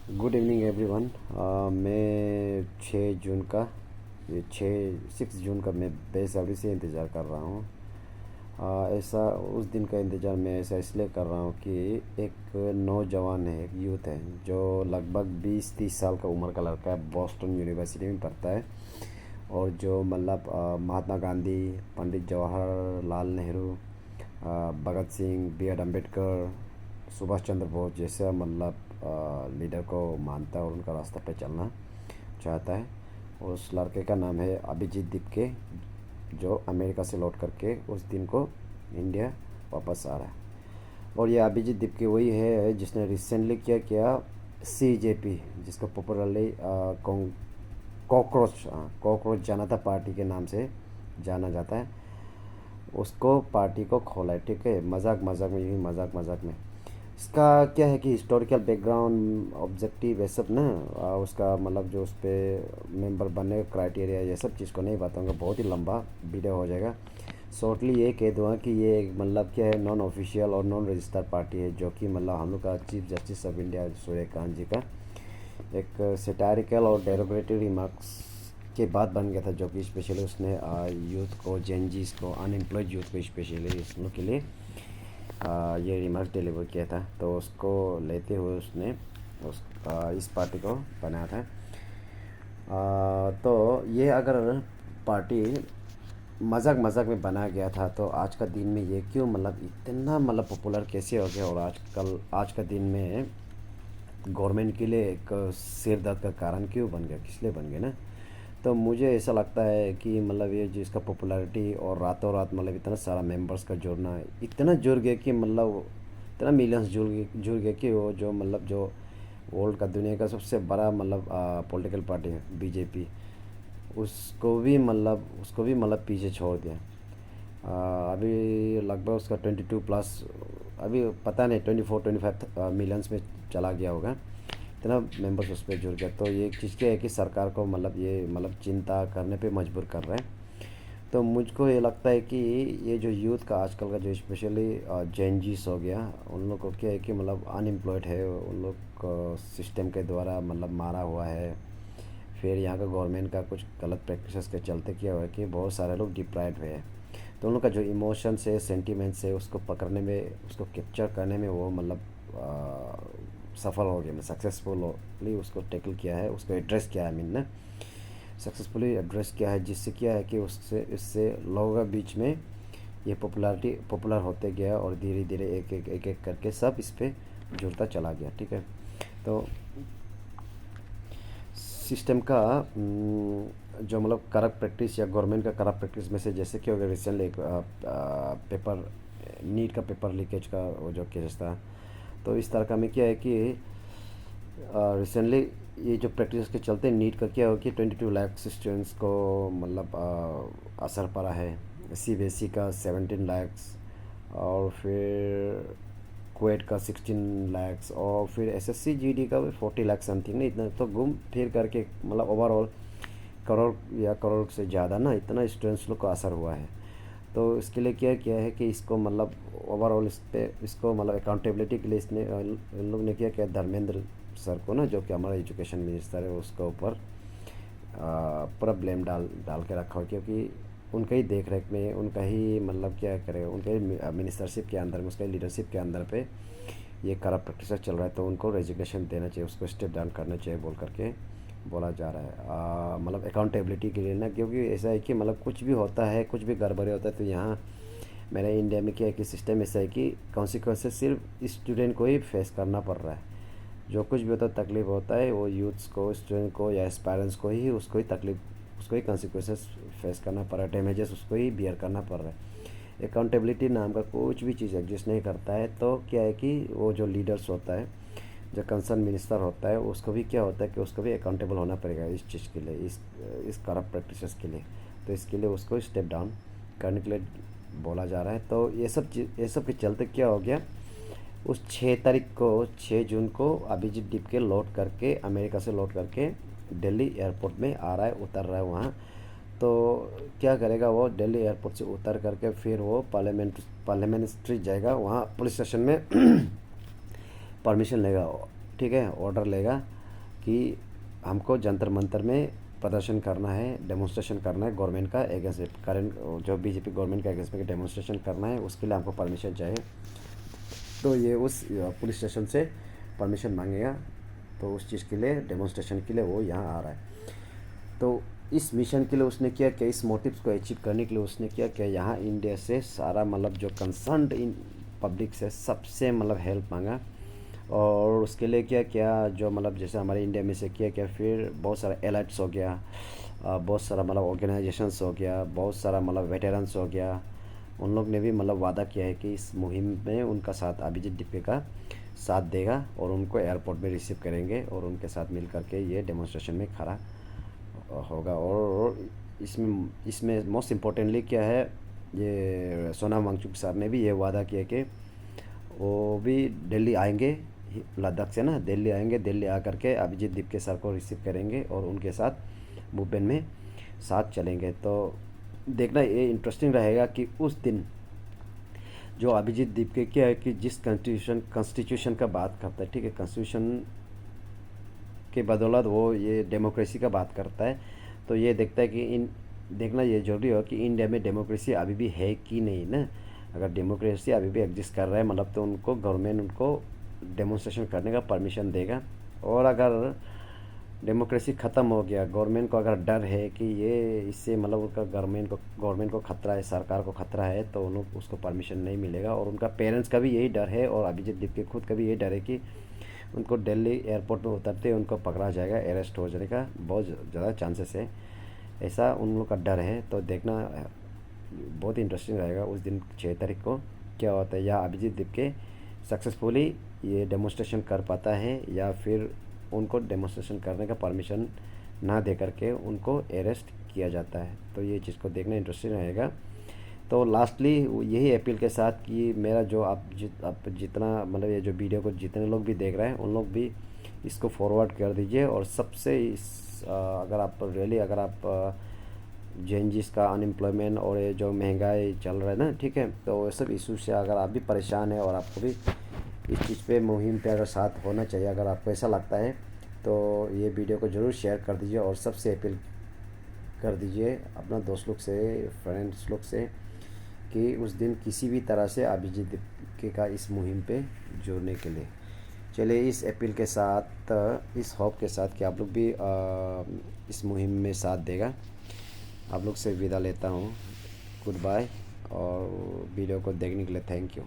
Good evening everyone. मैं 6 जून का ये 6 जून का मैं बेसब्री से इंतज़ार कर रहा हूँ। ऐसा उस दिन का इंतज़ार मैं ऐसा इसलिए कर रहा हूँ कि एक नौजवान है, एक यूथ है जो लगभग 20-30 साल का उम्र का लड़का है, बॉस्टन यूनिवर्सिटी में पढ़ता है। और जो मतलब महात्मा गांधी, पंडित जवाहरलाल नेहरू, भगत सिंह, बी आर अम्बेडकर, सुभाष चंद्र बोस जैसे मतलब लीडर को मानता है और उनका रास्ता पे चलना चाहता है। उस लड़के का नाम है अभिजीत दीपके, जो अमेरिका से लौट करके उस दिन को इंडिया वापस आ रहा है। और ये अभिजीत दीपके वही है जिसने रिसेंटली क्या किया, CJP, जिसको पॉपुलरली कॉकरोच कॉकरोच जनता पार्टी के नाम से जाना जाता है, उसको पार्टी को खोला है। ठीक है, मजाक मजाक में, यही मजाक मजाक में। इसका क्या है कि हिस्टोरिकल बैकग्राउंड, ऑब्जेक्टिव, ये सब ना उसका मतलब जो उस पर मेंबर बनने का क्राइटेरिया, ये सब चीज़ को नहीं बताऊंगा, बहुत ही लंबा वीडियो हो जाएगा। शॉर्टली ये कह दूँगा कि ये एक मतलब क्या है, नॉन ऑफिशियल और नॉन रजिस्टर्ड पार्टी है, जो कि मतलब हम लोग का chief justice of India Suryakant ji का एक सेटारिकल और डेरोगेटरी रिमार्क्स के बाद बन गया था, जो कि स्पेशली उसने यूथ को, जेनजीज को, अनएम्प्लॉयड यूथ को स्पेशली इस लोग के लिए ये रिमार्क डिलीवर किया था। तो उसको लेते हुए उसने इस पार्टी को बनाया था। तो ये अगर पार्टी मजाक मजाक में बनाया गया था, तो आज का दिन में ये क्यों मतलब इतना मतलब पॉपुलर कैसे हो गया, और आज का दिन में गवर्नमेंट के लिए एक सिर दर्द का कारण क्यों बन गया, किस लिए बन गया ना। तो मुझे ऐसा लगता है कि मतलब ये जिसका पॉपुलैरिटी और रातों रात मतलब इतना सारा मेंबर्स का जुड़ना, इतना जुड़ गया कि मतलब इतना मिलियंस जुड़ गया कि वो जो मतलब जो वर्ल्ड का, दुनिया का सबसे बड़ा मतलब पॉलिटिकल पार्टी है BJP, उसको भी मतलब पीछे छोड़ दिया। अभी लगभग उसका 22+, अभी पता नहीं 24-25 मिलियंस में चला गया होगा, इतना मेंबर्स उस पर जुड़ गया। तो ये चीज़ क्या है कि सरकार को मतलब ये मतलब चिंता करने पे मजबूर कर रहा है। तो मुझको ये लगता है कि ये जो यूथ का आजकल का जो स्पेशली जेनजीस हो गया, उन लोग को क्या है कि मतलब अनएम्प्लॉयड है, उन लोग को सिस्टम के द्वारा मतलब मारा हुआ है। फिर यहाँ का गवर्नमेंट का कुछ गलत प्रैक्टिसेस के चलते क्या हुआ है कि बहुत सारे लोग डिप्राइव हुए हैं। तो उन लोग का जो इमोशंस है, सेंटिमेंट्स है, उसको पकड़ने में, उसको कैप्चर करने में वो मतलब सफल हो गया, मैं सक्सेसफुली उसको टैकल किया है, उसको एड्रेस किया है, ना सक्सेसफुली एड्रेस किया है, जिससे क्या है कि उससे इससे लोगों के बीच में ये पॉपुलर होते गया, और धीरे धीरे एक एक करके सब इस पर जुड़ता चला गया। ठीक है, तो सिस्टम का जो मतलब करप्ट प्रैक्टिस या गवर्नमेंट का करप्ट प्रैक्टिस में से, जैसे कि हो गया रिसेंटली एक पेपर, नीट का पेपर लीकेज का वो जो केस था। तो इस तरह का में क्या है कि रिसेंटली ये जो प्रैक्टिस के चलते नीट का क्या हो कि 22 लाख स्टूडेंट्स को मतलब असर पड़ा है। CBSE का 17 लाख, और फिर क्वेट का 16 लाख, और फिर SSC GD का भी 40 लाख समथिंग, नहीं इतना तो घूम फिर करके मतलब ओवरऑल करोड़ या करोड़ से ज़्यादा ना, इतना स्टूडेंट्स लोग को असर हुआ है। तो इसके लिए क्या किया है कि इसको मतलब ओवरऑल इस पे इसको मतलब अकाउंटेबिलिटी के लिए इसने इन लोग ने क्या किया, धर्मेंद्र सर को ना, जो कि हमारा एजुकेशन मिनिस्टर है, उसके ऊपर पूरा ब्लेम डाल डाल के रखा हो, क्योंकि उनका ही देख रेख में, उनका ही मतलब क्या करे, उनके ही मिनिस्टरशिप के अंदर में, उसका लीडरशिप के अंदर पे ये करप्ट प्रैक्टिस चल रहा है। तो उनको रेजिग्नेशन देना चाहिए, उसको स्टेप डाउन करना चाहिए बोल करके बोला जा रहा है, मतलब अकाउंटेबिलिटी के लिए ना। क्योंकि ऐसा है कि मतलब कुछ भी होता है, कुछ भी गड़बड़ी होता है, तो यहाँ मेरे इंडिया में क्या है कि सिस्टम ऐसा है कि कॉन्सिक्वेंसेस सिर्फ स्टूडेंट को ही फेस करना पड़ रहा है। जो कुछ भी होता है, तकलीफ होता है, वो यूथ्स को, स्टूडेंट को या पेरेंट्स को ही, उसको ही तकलीफ, उसको ही कॉन्सिक्वेंसेस फेस करना पड़ रहा है, डैमेजेस उसको ही बियर करना पड़ रहा है। अकाउंटेबिलिटी नाम का कुछ भी चीज़ एग्जिस्ट नहीं करता है। तो क्या है कि वो जो लीडर्स होता है, जो कंसर्न मिनिस्टर होता है, उसको भी क्या होता है कि उसको भी अकाउंटेबल होना पड़ेगा इस चीज़ के लिए, इस करप्ट प्रैक्टिसेस के लिए। तो इसके लिए उसको स्टेप डाउन करने के लिए बोला जा रहा है। तो ये सब के चलते क्या हो गया, उस 6 तारीख को, 6 जून को अभिजीत के लौट करके, अमेरिका से लौट करके दिल्ली एयरपोर्ट में आ रहा है, उतर रहा है वहाँ। तो क्या करेगा वो, दिल्ली एयरपोर्ट से उतर करके फिर वो पार्लियामेंट स्ट्रीट जाएगा, वहाँ पुलिस स्टेशन में परमिशन लेगा, ठीक है, ऑर्डर लेगा। कि हमको जंतर मंतर में प्रदर्शन करना है, डेमोन्स्ट्रेशन करना है गवर्नमेंट का अगेंस्ट, करंट जो बीजेपी गवर्नमेंट के अगेंस्ट में डेमोन्स्ट्रेशन करना है, उसके लिए हमको परमिशन चाहिए। तो ये उस पुलिस स्टेशन से परमिशन मांगेगा, तो उस चीज़ के लिए डेमोन्स्ट्रेशन के लिए वो यहाँ आ रहा है। तो इस मिशन के लिए उसने किया क्या, इस मोटिव्स को अचीव करने के लिए उसने किया क्या, यहाँ इंडिया से सारा मतलब जो कंसर्न्ड इन पब्लिक से सबसे मतलब हेल्प मांगा। और उसके लिए क्या क्या जो मतलब जैसे हमारे इंडिया में से किया क्या, फिर बहुत सारा एलाइट्स हो गया, बहुत सारा मतलब ऑर्गेनाइजेशंस हो गया, बहुत सारा मतलब वेटरन्स हो गया, उन लोग ने भी मतलब वादा किया है कि इस मुहिम में उनका साथ अभिजीत दीपके का साथ देगा और उनको एयरपोर्ट में रिसीव करेंगे और उनके साथ मिल करके ये डेमोन्स्ट्रेशन में खड़ा होगा। और इसमें इसमें मोस्ट इम्पोर्टेंटली क्या है, ये सोनम वांगचुक सर ने भी ये वादा किया कि वो भी दिल्ली आएंगे, लद्दाख से ना दिल्ली आएंगे, दिल्ली आकर के अभिजीत दीपके सर को रिसीव करेंगे और उनके साथ मूवमेंट में साथ चलेंगे। तो देखना ये इंटरेस्टिंग रहेगा कि उस दिन जो अभिजीत दीपके क्या है कि जिस कॉन्स्टिट्यूशन का बात करता है, ठीक है, कॉन्स्टिट्यूशन के बदौलत वो ये डेमोक्रेसी का बात करता है। तो ये देखता है कि इन देखना ये जरूरी हो कि इंडिया में डेमोक्रेसी अभी भी है कि नहीं ना। अगर डेमोक्रेसी अभी भी एग्जिस्ट कर रहा है मतलब तो उनको गवर्नमेंट उनको डेमोन्स्ट्रेशन करने का परमिशन देगा। और अगर डेमोक्रेसी ख़त्म हो गया, गवर्नमेंट को अगर डर है कि ये इससे मतलब उनका गवर्नमेंट को खतरा है, सरकार को खतरा है, तो उन उसको परमिशन नहीं मिलेगा। और उनका पेरेंट्स का भी यही डर है और अभिजीत दीपके खुद का भी यही डर है कि उनको दिल्ली एयरपोर्ट में उतरते उनको पकड़ा जाएगा, अरेस्ट हो जाने का बहुत ज़्यादा चांसेस है, ऐसा उन लोग का डर है। तो देखना बहुत इंटरेस्टिंग रहेगा उस दिन 6 तारीख को क्या होता है, या अभिजीत दीपके सक्सेसफुली ये डेमोन्स्ट्रेशन कर पाता है या फिर उनको डेमोन्स्ट्रेशन करने का परमिशन ना दे करके उनको अरेस्ट किया जाता है। तो ये चीज़ को देखना इंटरेस्टिंग रहेगा। तो लास्टली यही अपील के साथ कि मेरा जो आप जितना मतलब ये जो वीडियो को जितने लोग भी देख रहे हैं उन लोग भी इसको फॉरवर्ड कर दीजिए। और सबसे अगर आप रियली अगर आप जेएनजीस का अनएम्प्लॉयमेंट और ये जो महंगाई चल रहा है ना, ठीक है, तो ये सब इशू से अगर आप भी परेशान हैं और आपको भी इस चीज़ पे मुहिम पे अगर साथ होना चाहिए, अगर आपको ऐसा लगता है तो ये वीडियो को ज़रूर शेयर कर दीजिए और सबसे अपील कर दीजिए अपना दोस्त लोग से, फ्रेंड्स लोग से, कि उस दिन किसी भी तरह से अभिजीत दीपके का इस मुहिम पे जुड़ने के लिए। चलिए इस अपील के साथ, इस होप के साथ कि आप लोग भी इस मुहिम में साथ देगा, आप लोग से विदा लेता हूँ। गुड बाय और वीडियो को देखने के लिए थैंक यू।